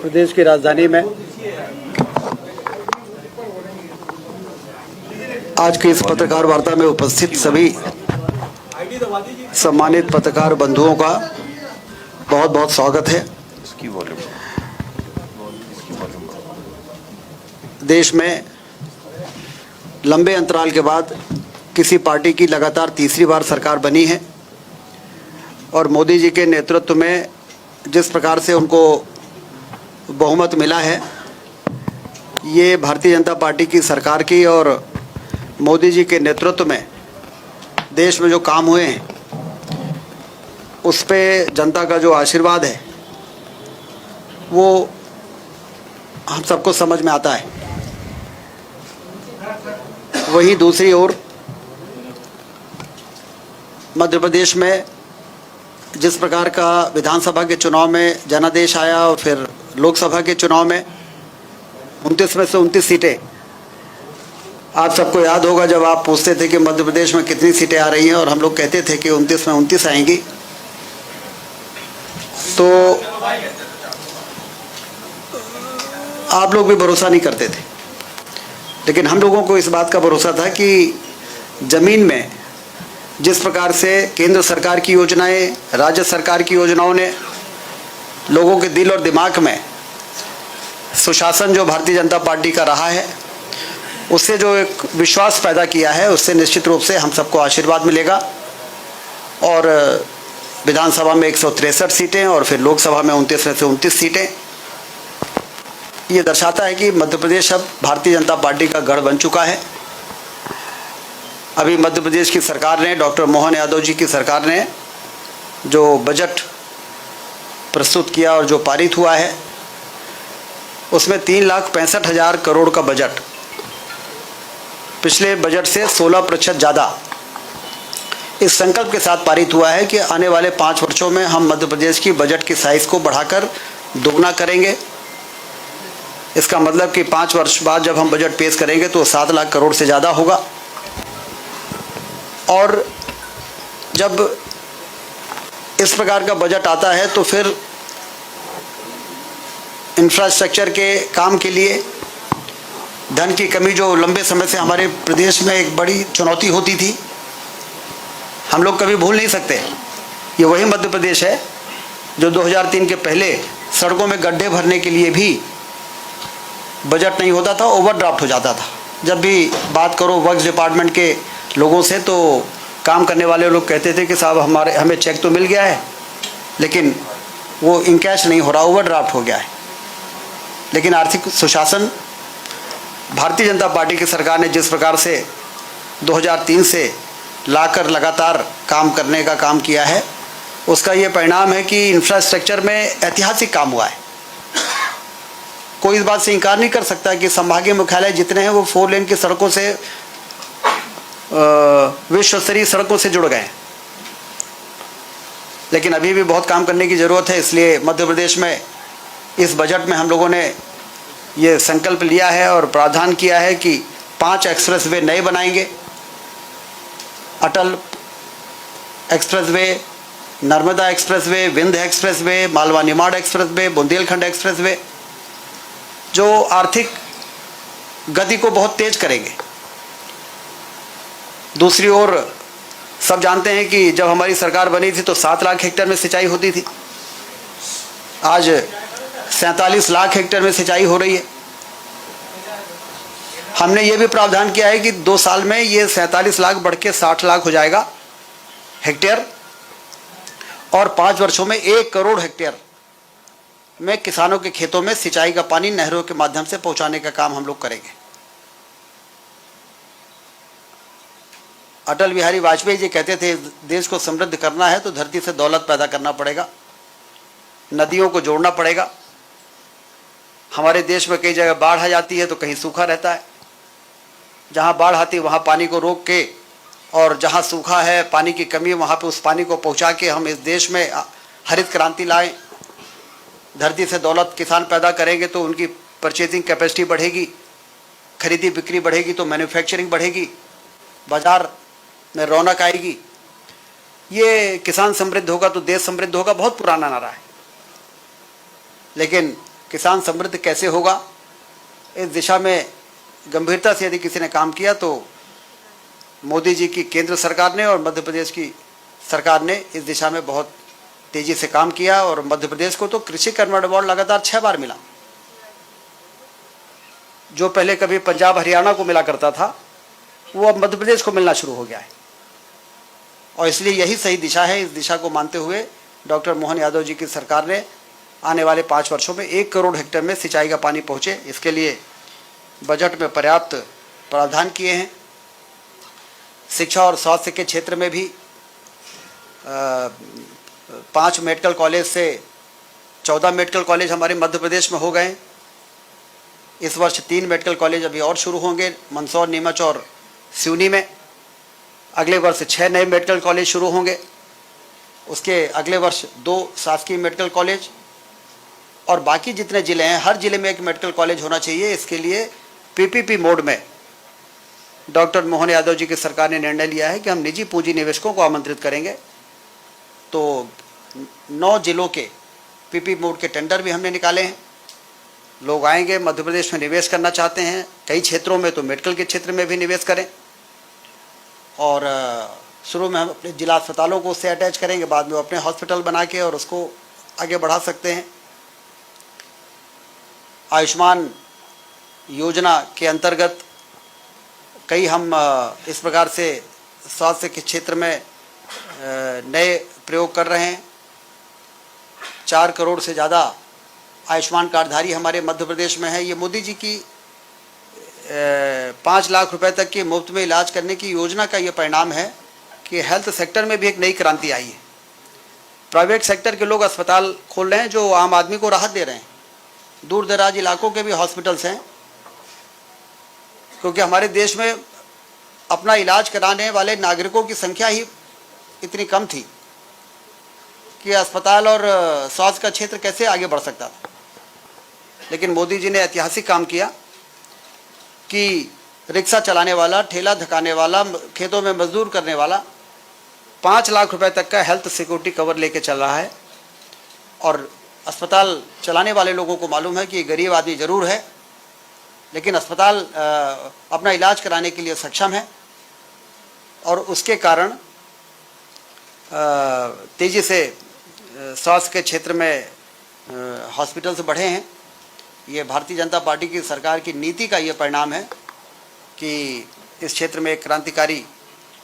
प्रदेश की राजधानी में आज की इस पत्रकार वार्ता में उपस्थित सभी सम्मानित पत्रकार बंधुओं का बहुत बहुत स्वागत है। देश में लंबे अंतराल के बाद किसी पार्टी की लगातार तीसरी बार सरकार बनी है और मोदी जी के नेतृत्व में जिस प्रकार से उनको बहुमत मिला है, ये भारतीय जनता पार्टी की सरकार की और मोदी जी के नेतृत्व में देश में जो काम हुए हैं उस पे जनता का जो आशीर्वाद है वो हम सबको समझ में आता है। वहीं दूसरी ओर मध्य प्रदेश में जिस प्रकार का विधानसभा के चुनाव में जनादेश आया और फिर लोकसभा के चुनाव में 29 में से 29 सीटें, आप सबको याद होगा जब आप पूछते थे कि मध्य प्रदेश में कितनी सीटें आ रही हैं और हम लोग कहते थे कि 29 में 29 आएंगी, तो आप लोग भी भरोसा नहीं करते थे। लेकिन हम लोगों को इस बात का भरोसा था कि ज़मीन में जिस प्रकार से केंद्र सरकार की योजनाएं, राज्य सरकार की योजनाओं ने लोगों के दिल और दिमाग में सुशासन जो भारतीय जनता पार्टी का रहा है उससे जो एक विश्वास पैदा किया है, उससे निश्चित रूप से हम सबको आशीर्वाद मिलेगा। और विधानसभा में 163 सीटें और फिर लोकसभा में 29 में से 29 सीटें, ये दर्शाता है कि मध्य प्रदेश अब भारतीय जनता पार्टी का गढ़ बन चुका है। अभी मध्य प्रदेश की सरकार ने, डॉक्टर मोहन यादव जी की सरकार ने जो बजट प्रस्तुत किया और जो पारित हुआ है उसमें 3,65,000 करोड़ का बजट पिछले बजट से 16% ज़्यादा इस संकल्प के साथ पारित हुआ है कि आने वाले 5 वर्षों में हम मध्य प्रदेश की बजट की साइज़ को बढ़ाकर दोगुना करेंगे। इसका मतलब कि 5 वर्ष बाद जब हम बजट पेश करेंगे तो 7 लाख करोड़ से ज़्यादा होगा। और जब इस प्रकार का बजट आता है तो फिर इंफ्रास्ट्रक्चर के काम के लिए धन की कमी जो लंबे समय से हमारे प्रदेश में एक बड़ी चुनौती होती थी, हम लोग कभी भूल नहीं सकते। ये वही मध्य प्रदेश है जो 2003 के पहले सड़कों में गड्ढे भरने के लिए भी बजट नहीं होता था, ओवरड्राफ्ट हो जाता था। जब भी बात करो वर्क्स डिपार्टमेंट के लोगों से तो काम करने वाले लोग कहते थे कि साहब हमें चेक तो मिल गया है लेकिन वो इनकैश नहीं हो रहा, ओवरड्राफ्ट हो गया है। लेकिन आर्थिक सुशासन भारतीय जनता पार्टी की सरकार ने जिस प्रकार से 2003 से लाकर लगातार काम करने का काम किया है, उसका ये परिणाम है कि इंफ्रास्ट्रक्चर में ऐतिहासिक काम हुआ है। कोई इस बात से इनकार नहीं कर सकता कि संभागीय मुख्यालय जितने हैं वो 4 लेन की सड़कों से, विश्व स्तरीय सड़कों से जुड़ गए। लेकिन अभी भी बहुत काम करने की ज़रूरत है। इसलिए मध्य प्रदेश में इस बजट में हम लोगों ने ये संकल्प लिया है और प्रावधान किया है कि 5 एक्सप्रेसवे नए बनाएंगे। Atal expressway, Narmada expressway, Vindhya expressway, Malwa Nimar expressway, Bundelkhand expressway, जो आर्थिक गति को बहुत तेज करेंगे। दूसरी ओर सब जानते हैं कि जब हमारी सरकार बनी थी तो 7 लाख हेक्टेयर में सिंचाई होती थी, आज 47 लाख हेक्टेयर में सिंचाई हो रही है। हमने ये भी प्रावधान किया है कि 2 साल में ये 47 लाख बढ़ के 60 लाख हो जाएगा हेक्टेयर और 5 वर्षों में 1 करोड़ हेक्टेयर में किसानों के खेतों में सिंचाई का पानी नहरों के माध्यम से पहुंचाने का काम हम लोग करेंगे। अटल बिहारी वाजपेयी जी कहते थे देश को समृद्ध करना है तो धरती से दौलत पैदा करना पड़ेगा, नदियों को जोड़ना पड़ेगा। हमारे देश में कई जगह बाढ़ आ जाती है तो कहीं सूखा रहता है। जहाँ बाढ़ आती है वहाँ पानी को रोक के और जहाँ सूखा है, पानी की कमी है, वहाँ पे उस पानी को पहुँचा के हम इस देश में हरित क्रांति लाएं। धरती से दौलत किसान पैदा करेंगे तो उनकी परचेजिंग कैपेसिटी बढ़ेगी, खरीदी बिक्री बढ़ेगी तो मैन्युफैक्चरिंग बढ़ेगी, बाजार में रौनक आएगी। ये किसान समृद्ध होगा तो देश समृद्ध होगा बहुत पुराना नारा है। लेकिन किसान समृद्ध कैसे होगा, इस दिशा में गंभीरता से यदि किसी ने काम किया तो मोदी जी की केंद्र सरकार ने और मध्य प्रदेश की सरकार ने इस दिशा में बहुत तेजी से काम किया। और मध्य प्रदेश को तो कृषि कर्मण अवार्ड लगातार 6 बार मिला, जो पहले कभी पंजाब हरियाणा को मिला करता था वो अब मध्य प्रदेश को मिलना शुरू हो गया है। और इसलिए यही सही दिशा है। इस दिशा को मानते हुए डॉक्टर मोहन यादव जी की सरकार ने आने वाले 5 वर्षों में 1 करोड़ हेक्टेयर में सिंचाई का पानी पहुँचे, इसके लिए बजट में पर्याप्त प्रावधान किए हैं। शिक्षा और स्वास्थ्य के क्षेत्र में भी 5 मेडिकल कॉलेज से 14 मेडिकल कॉलेज हमारे मध्य प्रदेश में हो गए। इस वर्ष 3 मेडिकल कॉलेज अभी और शुरू होंगे, मंदसौर, नीमच और सिवनी में। अगले वर्ष 6 नए मेडिकल कॉलेज शुरू होंगे। उसके अगले वर्ष 2 शासकीय मेडिकल कॉलेज, और बाकी जितने ज़िले हैं हर ज़िले में 1 मेडिकल कॉलेज होना चाहिए। इसके लिए पीपीपी मोड में डॉक्टर मोहन यादव जी की सरकार ने निर्णय लिया है कि हम निजी पूंजी निवेशकों को आमंत्रित करेंगे। तो 9 जिलों के पीपी मोड के टेंडर भी हमने निकाले हैं। लोग आएंगे, मध्य प्रदेश में निवेश करना चाहते हैं, कई क्षेत्रों में तो मेडिकल के क्षेत्र में भी निवेश करें। और शुरू में हम अपने जिला अस्पतालों को उससे अटैच करेंगे, बाद में अपने हॉस्पिटल बना के और उसको आगे बढ़ा सकते हैं। आयुष्मान योजना के अंतर्गत कई हम इस प्रकार से स्वास्थ्य के क्षेत्र में नए प्रयोग कर रहे हैं। 4 करोड़ से ज़्यादा आयुष्मान कार्डधारी हमारे मध्य प्रदेश में है। ये मोदी जी की 5 लाख रुपए तक के मुफ्त में इलाज करने की योजना का ये परिणाम है कि हेल्थ सेक्टर में भी एक नई क्रांति आई है। प्राइवेट सेक्टर के लोग अस्पताल खोल रहे हैं जो आम आदमी को राहत दे रहे हैं। दूर दराज इलाकों के भी हॉस्पिटल्स हैं, क्योंकि हमारे देश में अपना इलाज कराने वाले नागरिकों की संख्या ही इतनी कम थी कि अस्पताल और स्वास्थ्य का क्षेत्र कैसे आगे बढ़ सकता था। लेकिन मोदी जी ने ऐतिहासिक काम किया कि रिक्शा चलाने वाला, ठेला धकाने वाला, खेतों में मजदूर करने वाला 5 लाख रुपए तक का हेल्थ सिक्योरिटी कवर लेके चल रहा है। और अस्पताल चलाने वाले लोगों को मालूम है कि गरीब आदमी ज़रूर है, लेकिन अस्पताल अपना इलाज कराने के लिए सक्षम है। और उसके कारण तेज़ी से स्वास्थ्य के क्षेत्र में हॉस्पिटल्स बढ़े हैं। ये भारतीय जनता पार्टी की सरकार की नीति का ये परिणाम है कि इस क्षेत्र में एक क्रांतिकारी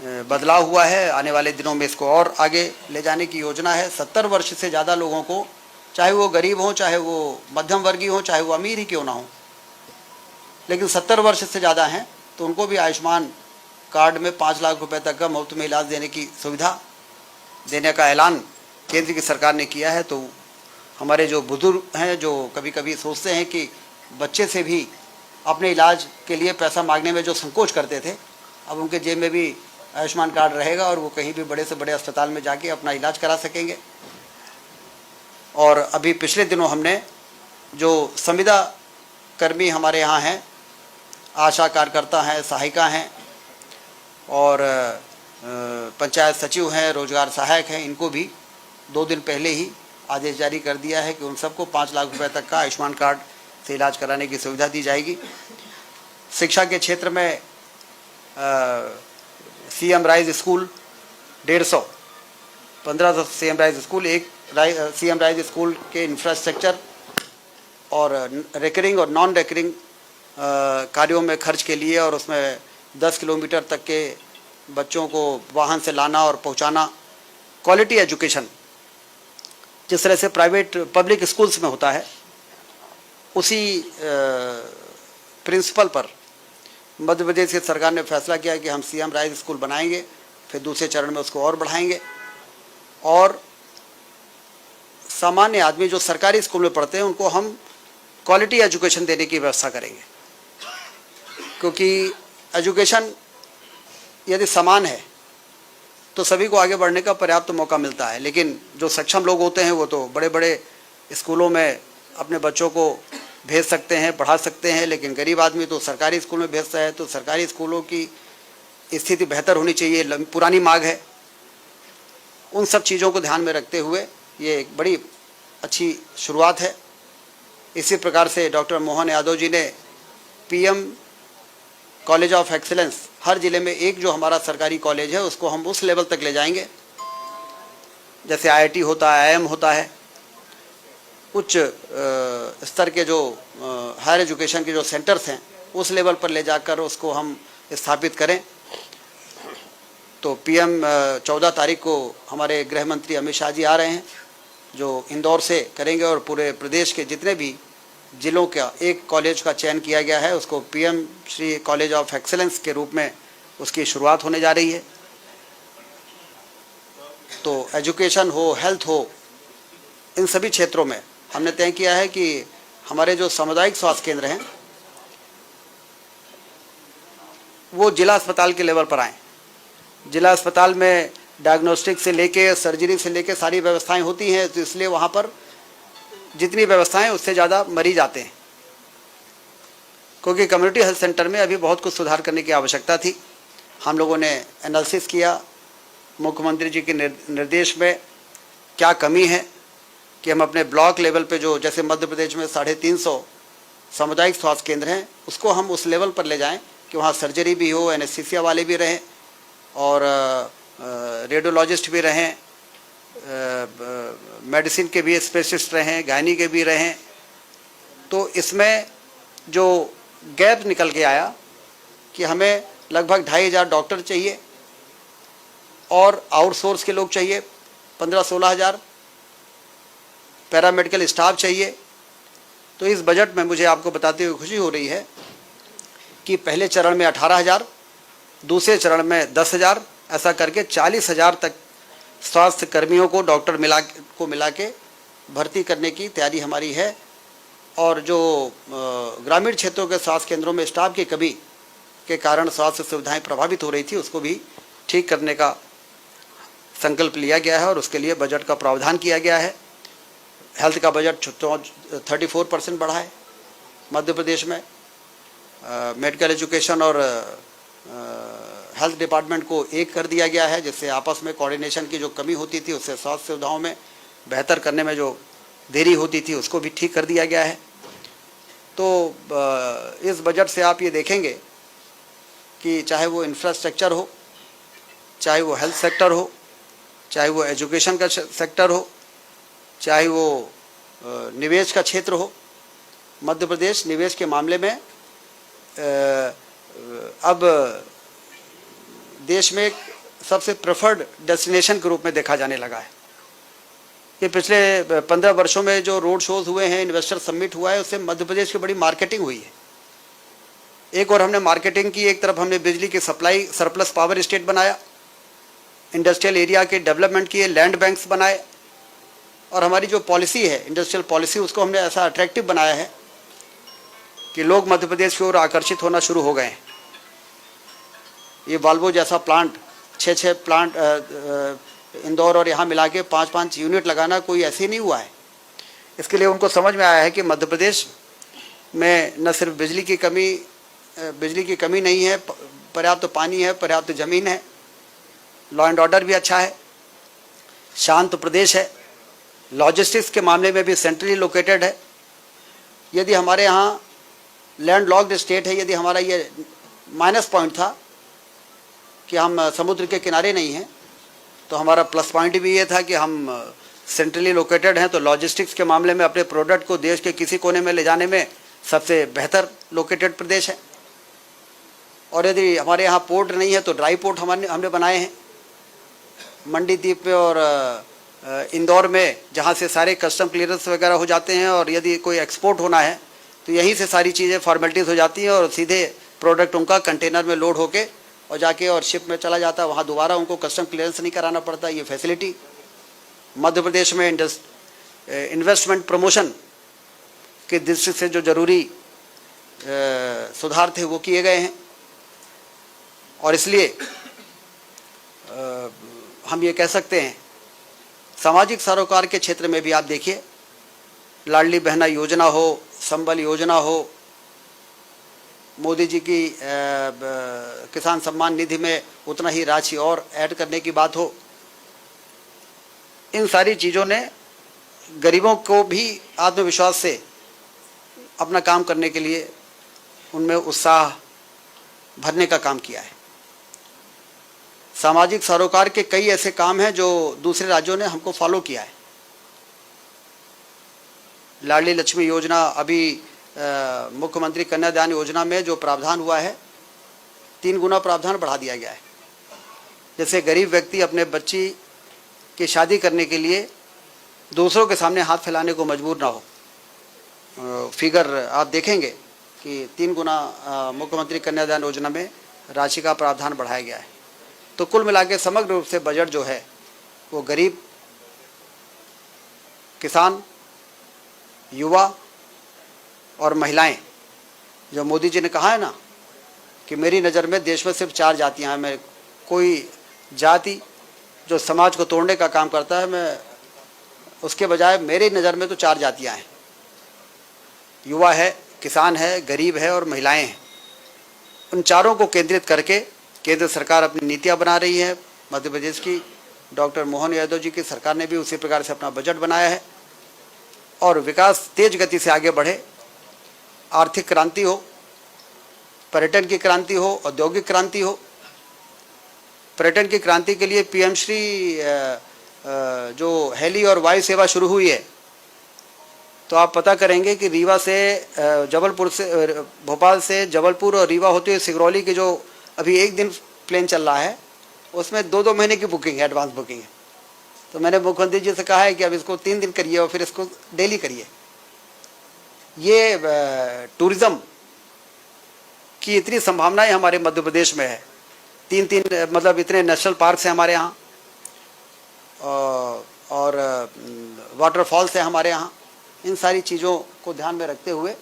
बदलाव हुआ है। आने वाले दिनों में इसको और आगे ले जाने की योजना है। 70 वर्ष से ज़्यादा लोगों को, चाहे वो गरीब हों, चाहे वो मध्यम वर्गीय हों, चाहे वो अमीर ही क्यों ना हो, लेकिन 70 वर्ष से ज़्यादा हैं तो उनको भी आयुष्मान कार्ड में 5 लाख रुपए तक का मुफ्त में इलाज देने की सुविधा देने का ऐलान केंद्र की सरकार ने किया है। तो हमारे जो बुजुर्ग हैं, जो कभी कभी सोचते हैं कि बच्चे से भी अपने इलाज के लिए पैसा मांगने में जो संकोच करते थे, अब उनके जेब में भी आयुष्मान कार्ड रहेगा और वो कहीं भी बड़े से बड़े अस्पताल में जाके अपना इलाज करा सकेंगे। और अभी पिछले दिनों हमने जो संविदा कर्मी हमारे यहाँ हैं, आशा कार्यकर्ता हैं, सहायिका हैं और पंचायत सचिव हैं, रोजगार सहायक हैं, इनको भी 2 दिन पहले ही आदेश जारी कर दिया है कि उन सबको 5 लाख रुपए तक का आयुष्मान कार्ड से इलाज कराने की सुविधा दी जाएगी। शिक्षा के क्षेत्र में CM rise school 150, 1500 CM rise school, एक सीएम राइज स्कूल के इंफ्रास्ट्रक्चर और रिकरिंग और नॉन रिकरिंग कार्यों में खर्च के लिए, और उसमें 10 किलोमीटर तक के बच्चों को वाहन से लाना और पहुंचाना, क्वालिटी एजुकेशन जिस तरह से प्राइवेट पब्लिक स्कूल्स में होता है, उसी प्रिंसिपल पर मध्य प्रदेश की सरकार ने फैसला किया कि हम सीएम राइज स्कूल बनाएंगे, फिर दूसरे चरण में उसको और बढ़ाएंगे और सामान्य आदमी जो सरकारी स्कूल में पढ़ते हैं उनको हम क्वालिटी एजुकेशन देने की व्यवस्था करेंगे। क्योंकि एजुकेशन यदि समान है तो सभी को आगे बढ़ने का पर्याप्त मौका मिलता है। लेकिन जो सक्षम लोग होते हैं वो तो बड़े बड़े स्कूलों में अपने बच्चों को भेज सकते हैं, पढ़ा सकते हैं, लेकिन गरीब आदमी तो सरकारी स्कूल में भेजता है। तो सरकारी स्कूलों की स्थिति बेहतर होनी चाहिए, पुरानी मांग है। उन सब चीज़ों को ध्यान में रखते हुए ये एक बड़ी अच्छी शुरुआत है। इसी प्रकार से डॉक्टर मोहन यादव जी ने पीएम कॉलेज ऑफ एक्सीलेंस, हर ज़िले में एक जो हमारा सरकारी कॉलेज है उसको हम उस लेवल तक ले जाएंगे जैसे आईआईटी होता है, आईआईएम होता है। उच्च स्तर के जो हायर एजुकेशन के जो सेंटर्स हैं उस लेवल पर ले जाकर उसको हम स्थापित करें। तो पीएम 14 तारीख को हमारे गृह मंत्री अमित शाह जी आ रहे हैं जो इंदौर से करेंगे और पूरे प्रदेश के जितने भी जिलों का एक कॉलेज का चयन किया गया है उसको PM Shri college of excellence के रूप में उसकी शुरुआत होने जा रही है। तो एजुकेशन हो, हेल्थ हो, इन सभी क्षेत्रों में हमने तय किया है कि हमारे जो सामुदायिक स्वास्थ्य केंद्र हैं वो जिला अस्पताल के लेवल पर आएँ। जिला अस्पताल में डायग्नोस्टिक से लेके सर्जरी से लेके सारी व्यवस्थाएं होती हैं, तो इसलिए वहाँ पर जितनी व्यवस्थाएं उससे ज़्यादा मरीज आते हैं, क्योंकि कम्युनिटी हेल्थ सेंटर में अभी बहुत कुछ सुधार करने की आवश्यकता थी। हम लोगों ने एनालिसिस किया, मुख्यमंत्री जी के निर्देश में क्या कमी है कि हम अपने ब्लॉक लेवल पे जो जैसे मध्य प्रदेश में 350 सामुदायिक स्वास्थ्य केंद्र हैं उसको हम उस लेवल पर ले जाएं कि वहाँ सर्जरी भी हो, एनेस्थीसिया वाले भी रहें और रेडियोलॉजिस्ट भी रहें, मेडिसिन के भी स्पेशलिस्ट रहें, गायनी के भी रहें। तो इसमें जो गैप निकल के आया कि हमें लगभग 2500 डॉक्टर चाहिए और आउटसोर्स के लोग चाहिए 15-16 हज़ार, पैरामेडिकल स्टाफ चाहिए। तो इस बजट में मुझे आपको बताते हुए खुशी हो रही है कि पहले चरण में 18,000, दूसरे चरण में 10,000, ऐसा करके 40,000 तक स्वास्थ्य कर्मियों को डॉक्टर मिला के भर्ती करने की तैयारी हमारी है। और जो ग्रामीण क्षेत्रों के स्वास्थ्य केंद्रों में स्टाफ की कमी के कारण स्वास्थ्य सुविधाएं प्रभावित हो रही थी उसको भी ठीक करने का संकल्प लिया गया है और उसके लिए बजट का प्रावधान किया गया है। हेल्थ का बजट 34% बढ़ा है मध्य प्रदेश में। मेडिकल एजुकेशन और हेल्थ डिपार्टमेंट को एक कर दिया गया है, जिससे आपस में कोऑर्डिनेशन की जो कमी होती थी उससे स्वास्थ्य सुविधाओं में बेहतर करने में जो देरी होती थी उसको भी ठीक कर दिया गया है। तो इस बजट से आप ये देखेंगे कि चाहे वो इंफ्रास्ट्रक्चर हो, चाहे वो हेल्थ सेक्टर हो, चाहे वो एजुकेशन का सेक्टर हो, चाहे वो निवेश का क्षेत्र हो, मध्य प्रदेश निवेश के मामले में अब देश में सबसे प्रेफर्ड डेस्टिनेशन के रूप में देखा जाने लगा है। ये पिछले 15 वर्षों में जो रोड शोज हुए हैं, इन्वेस्टर समिट हुआ है, उससे मध्य प्रदेश की बड़ी मार्केटिंग हुई है। एक और हमने मार्केटिंग की, एक तरफ हमने बिजली की सप्लाई सरप्लस पावर स्टेट बनाया, इंडस्ट्रियल एरिया के डेवलपमेंट किए, लैंड बैंक्स बनाए और हमारी जो पॉलिसी है इंडस्ट्रियल पॉलिसी उसको हमने ऐसा अट्रैक्टिव बनाया है कि लोग मध्य प्रदेश की ओर आकर्षित होना शुरू हो गए हैं। ये वाल्वो जैसा प्लांट 6 प्लांट इंदौर और यहाँ मिला के 5 यूनिट लगाना कोई ऐसे ही नहीं हुआ है। इसके लिए उनको समझ में आया है कि मध्य प्रदेश में न सिर्फ बिजली की कमी नहीं है, पर्याप्त पानी है, पर्याप्त ज़मीन है, लॉ एंड ऑर्डर भी अच्छा है, शांत प्रदेश है, लॉजिस्टिक्स के मामले में भी सेंट्रली लोकेटेड है। यदि हमारे यहाँ लैंड लॉक्ड स्टेट है, यदि हमारा ये माइनस पॉइंट था कि हम समुद्र के किनारे नहीं हैं, तो हमारा प्लस पॉइंट भी ये था कि हम सेंट्रली लोकेटेड हैं। तो लॉजिस्टिक्स के मामले में अपने प्रोडक्ट को देश के किसी कोने में ले जाने में सबसे बेहतर लोकेटेड प्रदेश है। और यदि हमारे यहाँ पोर्ट नहीं है तो ड्राई पोर्ट हमने बनाए हैं मंडी द्वीप पे और इंदौर में, जहाँ से सारे कस्टम क्लियरेंस वगैरह हो जाते हैं और यदि कोई एक्सपोर्ट होना है तो यहीं से सारी चीज़ें फॉर्मेलिटीज़ हो जाती हैं और सीधे प्रोडक्ट उनका कंटेनर में लोड होके और जाके और शिप में चला जाता है, वहाँ दोबारा उनको कस्टम क्लियरेंस नहीं कराना पड़ता। ये फैसिलिटी मध्य प्रदेश में इन्वेस्टमेंट प्रमोशन के दृष्टि से जो जरूरी सुधार थे वो किए गए हैं। और इसलिए हम ये कह सकते हैं सामाजिक सरोकार के क्षेत्र में भी आप देखिए, लाडली बहना योजना हो, संबल योजना हो, मोदी जी की किसान सम्मान निधि में उतना ही राशि और ऐड करने की बात हो, इन सारी चीज़ों ने गरीबों को भी आत्मविश्वास से अपना काम करने के लिए उनमें उत्साह भरने का काम किया है। सामाजिक सरोकार के कई ऐसे काम हैं जो दूसरे राज्यों ने हमको फॉलो किया है। लाडली लक्ष्मी योजना, अभी मुख्यमंत्री कन्यादान योजना में जो प्रावधान हुआ है 3 गुना प्रावधान बढ़ा दिया गया है। जैसे गरीब व्यक्ति अपने बच्ची की शादी करने के लिए दूसरों के सामने हाथ फैलाने को मजबूर ना हो। फिगर आप देखेंगे कि 3 गुना मुख्यमंत्री कन्यादान योजना में राशि का प्रावधान बढ़ाया गया है। तो कुल मिला के समग्र रूप से बजट जो है वो गरीब, किसान, युवा और महिलाएं, जो मोदी जी ने कहा है ना कि मेरी नज़र में देश में सिर्फ 4 जातियां हैं, मैं कोई जाति जो समाज को तोड़ने का काम करता है, मैं उसके बजाय मेरी नज़र में तो 4 जातियां हैं। युवा है, किसान है, गरीब है और महिलाएं हैं। उन चारों को केंद्रित करके केंद्र सरकार अपनी नीतियां बना रही है। मध्य प्रदेश की डॉक्टर मोहन यादव जी की सरकार ने भी उसी प्रकार से अपना बजट बनाया है और विकास तेज गति से आगे बढ़े। आर्थिक क्रांति हो, पर्यटन की क्रांति हो, औद्योगिक क्रांति हो। पर्यटन की क्रांति के लिए पीएम श्री जो हेली और वायु सेवा शुरू हुई है, तो आप पता करेंगे कि रीवा से जबलपुर से, भोपाल से जबलपुर और रीवा होते हुए सिगरौली की जो अभी 1 दिन प्लेन चल रहा है, उसमें 2-2 महीने की बुकिंग है, एडवांस बुकिंग है। तो मैंने मुख्यमंत्री जी से कहा है कि अब इसको 3 दिन करिए और फिर इसको डेली करिए। ये टूरिज़्म की इतनी संभावनाएं हमारे मध्य प्रदेश में है। 3 मतलब इतने नेशनल पार्क हैं हमारे यहाँ और वाटरफॉल्स हैं हमारे यहाँ। इन सारी चीज़ों को ध्यान में रखते हुए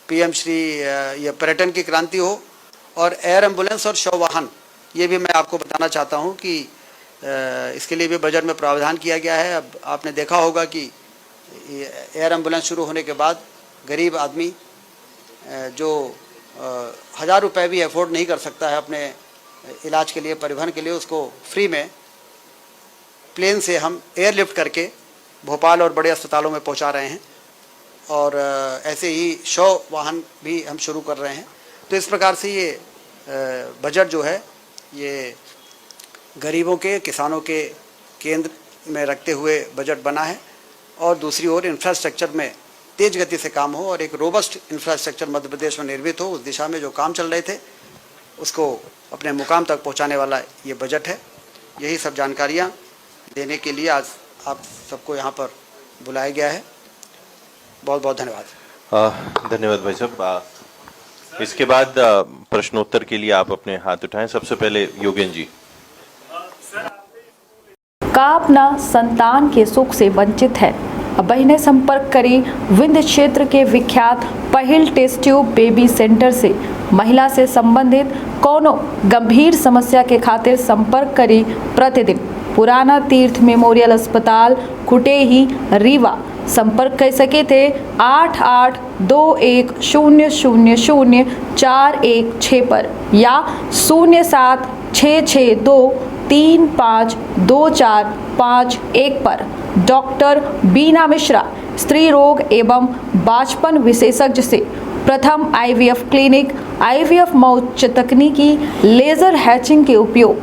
पीएम श्री ये पर्यटन की क्रांति हो और एयर एम्बुलेंस और शव वाहन, ये भी मैं आपको बताना चाहता हूँ कि इसके लिए भी बजट में प्रावधान किया गया है। अब आपने देखा होगा कि एयर एम्बुलेंस शुरू होने के बाद गरीब आदमी जो 1000 रुपये भी अफोर्ड नहीं कर सकता है अपने इलाज के लिए, परिवहन के लिए, उसको फ्री में प्लेन से हम एयरलिफ्ट करके भोपाल और बड़े अस्पतालों में पहुंचा रहे हैं और ऐसे ही शव वाहन भी हम शुरू कर रहे हैं। तो इस प्रकार से ये बजट जो है ये गरीबों के, किसानों के केंद्र में रखते हुए बजट बना है और दूसरी ओर इंफ्रास्ट्रक्चर में तेज गति से काम हो और एक रोबस्ट इंफ्रास्ट्रक्चर मध्य प्रदेश में निर्मित हो। उस दिशा में जो काम चल रहे थे उसको अपने मुकाम तक पहुंचाने वाला ये बजट है। यही सब जानकारियां देने के लिए आज आप सबको यहाँ पर बुलाया गया है। बहुत बहुत धन्यवाद। धन्यवाद भाई साहब। इसके बाद प्रश्नोत्तर के लिए आप अपने हाथ उठाएं। सबसे पहले योगेन जी। का अपना संतान के सुख से वंचित है, बहनें संपर्क करें विंध्य क्षेत्र के विख्यात पहिल टेस्ट ट्यूब बेबी सेंटर से। महिला से संबंधित कोनो गंभीर समस्या के खातिर संपर्क करें प्रतिदिन पुराना तीर्थ मेमोरियल अस्पताल कुटेही रीवा। संपर्क कर सके थे 8821000416 पर या 0766235245 पर। डॉक्टर बीना मिश्रा, स्त्री रोग एवं बांझपन विशेषज्ञ से प्रथम IVF क्लिनिक, IVF मौच तकनीकी, लेजर हैचिंग के उपयोग,